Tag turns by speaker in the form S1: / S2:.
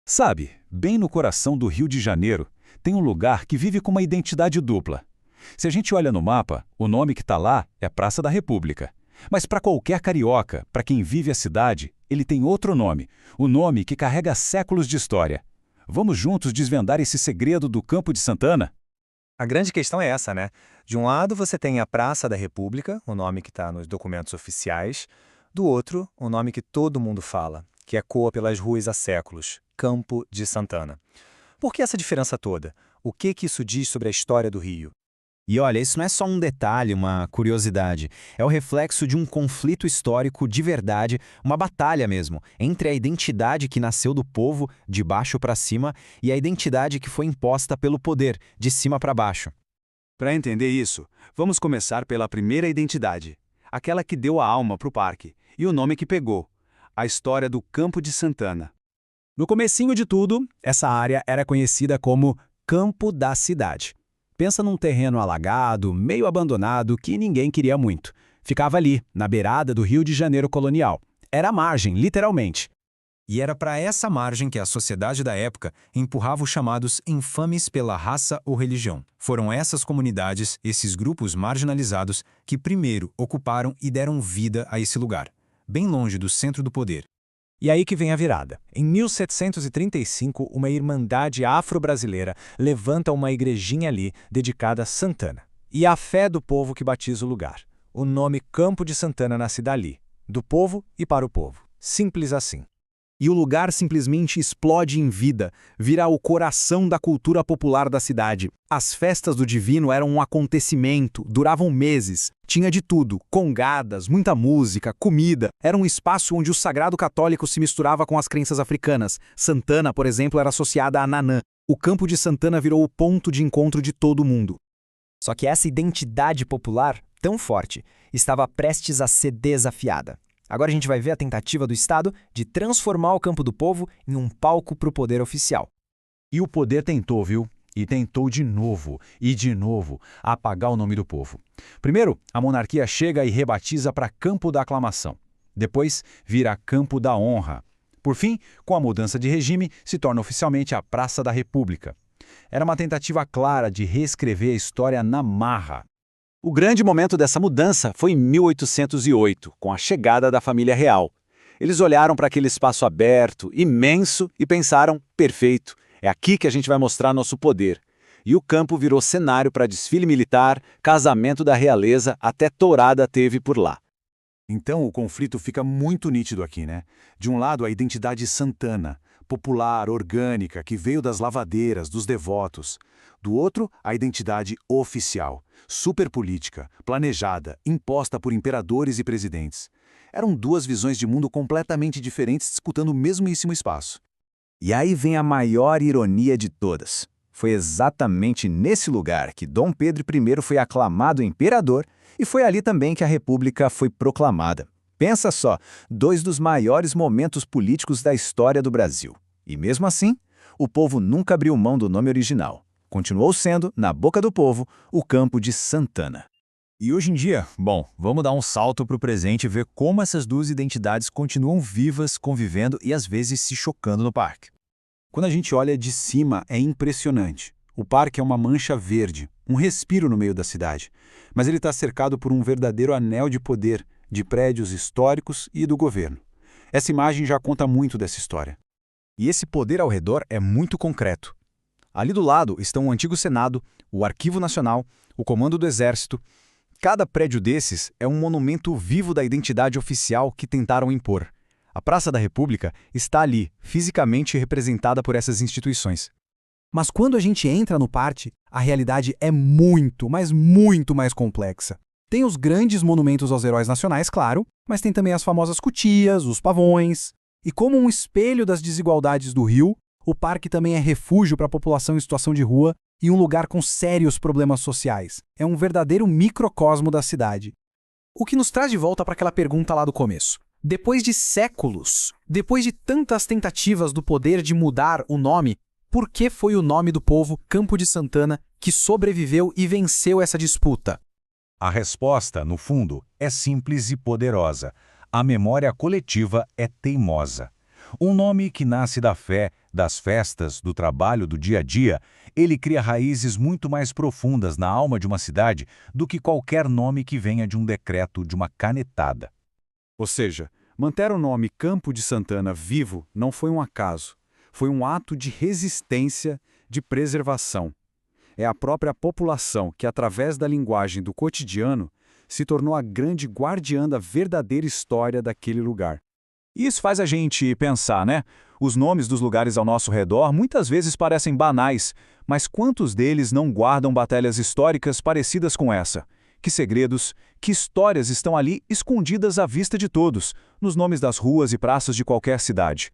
S1: Sabe, bem no coração do Rio de Janeiro, tem um lugar que vive com uma identidade dupla. Se a gente olha no mapa, o nome que está lá é Praça da República. Mas para qualquer carioca, para quem vive a cidade, ele tem outro nome, o nome que carrega séculos de história. Vamos juntos desvendar esse segredo do Campo de Santana?
S2: A grande questão é essa, né? De um lado você tem a Praça da República, o nome que está nos documentos oficiais. Do outro, o nome que todo mundo fala, que ecoa pelas ruas há séculos, Campo de Santana. Por que essa diferença toda? O que isso diz sobre a história do Rio?
S3: E olha, isso não é só um detalhe, uma curiosidade. É o reflexo de um conflito histórico de verdade, uma batalha mesmo, entre a identidade que nasceu do povo, de baixo para cima, e a identidade que foi imposta pelo poder, de cima para baixo.
S1: Para entender isso, vamos começar pela primeira identidade, aquela que deu a alma para o parque, e o nome que pegou, a história do Campo de Santana. No comecinho de tudo, essa área era conhecida como Campo da Cidade. Pensa num terreno alagado, meio abandonado, que ninguém queria muito. Ficava ali, na beirada do Rio de Janeiro colonial. Era a margem, literalmente.
S2: E era para essa margem que a sociedade da época empurrava os chamados infames pela raça ou religião. Foram essas comunidades, esses grupos marginalizados, que primeiro ocuparam e deram vida a esse lugar, bem longe do centro do poder. E aí que vem a virada. Em 1735, uma irmandade afro-brasileira levanta uma igrejinha ali dedicada a Santana. E a fé do povo que batiza o lugar. O nome Campo de Santana nasce dali, do povo e para o povo. Simples assim.
S4: E o lugar simplesmente explode em vida, vira o coração da cultura popular da cidade. As festas do Divino eram um acontecimento, duravam meses. Tinha de tudo, congadas, muita música, comida. Era um espaço onde o sagrado católico se misturava com as crenças africanas. Santana, por exemplo, era associada a Nanã. O Campo de Santana virou o ponto de encontro de todo mundo.
S5: Só que essa identidade popular, tão forte, estava prestes a ser desafiada. Agora a gente vai ver a tentativa do Estado de transformar o Campo do Povo em um palco para o poder oficial.
S1: E o poder tentou, viu? E tentou de novo, apagar o nome do povo. Primeiro, a monarquia chega e rebatiza para Campo da Aclamação. Depois, vira Campo da Honra. Por fim, com a mudança de regime, se torna oficialmente a Praça da República. Era uma tentativa clara de reescrever a história na marra. O grande momento dessa mudança foi em 1808, com a chegada da família real. Eles olharam para aquele espaço aberto, imenso, e pensaram, perfeito, é aqui que a gente vai mostrar nosso poder. E o campo virou cenário para desfile militar, casamento da realeza, até tourada teve por lá. Então o conflito fica muito nítido aqui, né? De um lado a identidade santana, popular, orgânica, que veio das lavadeiras, dos devotos. Do outro, a identidade oficial, superpolítica, planejada, imposta por imperadores e presidentes. Eram duas visões de mundo completamente diferentes disputando o mesmíssimo espaço.
S3: E aí vem a maior ironia de todas. Foi exatamente nesse lugar que Dom Pedro I foi aclamado imperador e foi ali também que a República foi proclamada. Pensa só, dois dos maiores momentos políticos da história do Brasil. E mesmo assim, o povo nunca abriu mão do nome original. Continuou sendo, na boca do povo, o Campo de Santana.
S2: E hoje em dia, vamos dar um salto para o presente e ver como essas duas identidades continuam vivas, convivendo e às vezes se chocando no parque.
S1: Quando a gente olha de cima, é impressionante. O parque é uma mancha verde, um respiro no meio da cidade. Mas ele está cercado por um verdadeiro anel de poder, de prédios históricos e do governo. Essa imagem já conta muito dessa história.
S4: E esse poder ao redor é muito concreto. Ali do lado estão o antigo Senado, o Arquivo Nacional, o Comando do Exército. Cada prédio desses é um monumento vivo da identidade oficial que tentaram impor. A Praça da República está ali, fisicamente representada por essas instituições. Mas quando a gente entra no parque, a realidade é muito, mas muito mais complexa. Tem os grandes monumentos aos heróis nacionais, claro, mas tem também as famosas cutias, os pavões. E como um espelho das desigualdades do Rio, o parque também é refúgio para a população em situação de rua e um lugar com sérios problemas sociais. É um verdadeiro microcosmo da cidade. O que nos traz de volta para aquela pergunta lá do começo. Depois de séculos, depois de tantas tentativas do poder de mudar o nome, por que foi o nome do povo Campo de Santana que sobreviveu e venceu essa disputa?
S6: A resposta, no fundo, é simples e poderosa. A memória coletiva é teimosa. Um nome que nasce da fé, das festas, do trabalho, do dia a dia, ele cria raízes muito mais profundas na alma de uma cidade do que qualquer nome que venha de um decreto, de uma canetada.
S4: Ou seja, manter o nome Campo de Santana vivo não foi um acaso. Foi um ato de resistência, de preservação. É a própria população que, através da linguagem do cotidiano, se tornou a grande guardiã da verdadeira história daquele lugar.
S3: Isso faz a gente pensar, né? Os nomes dos lugares ao nosso redor muitas vezes parecem banais, mas quantos deles não guardam batalhas históricas parecidas com essa? Que segredos, que histórias estão ali escondidas à vista de todos, nos nomes das ruas e praças de qualquer cidade?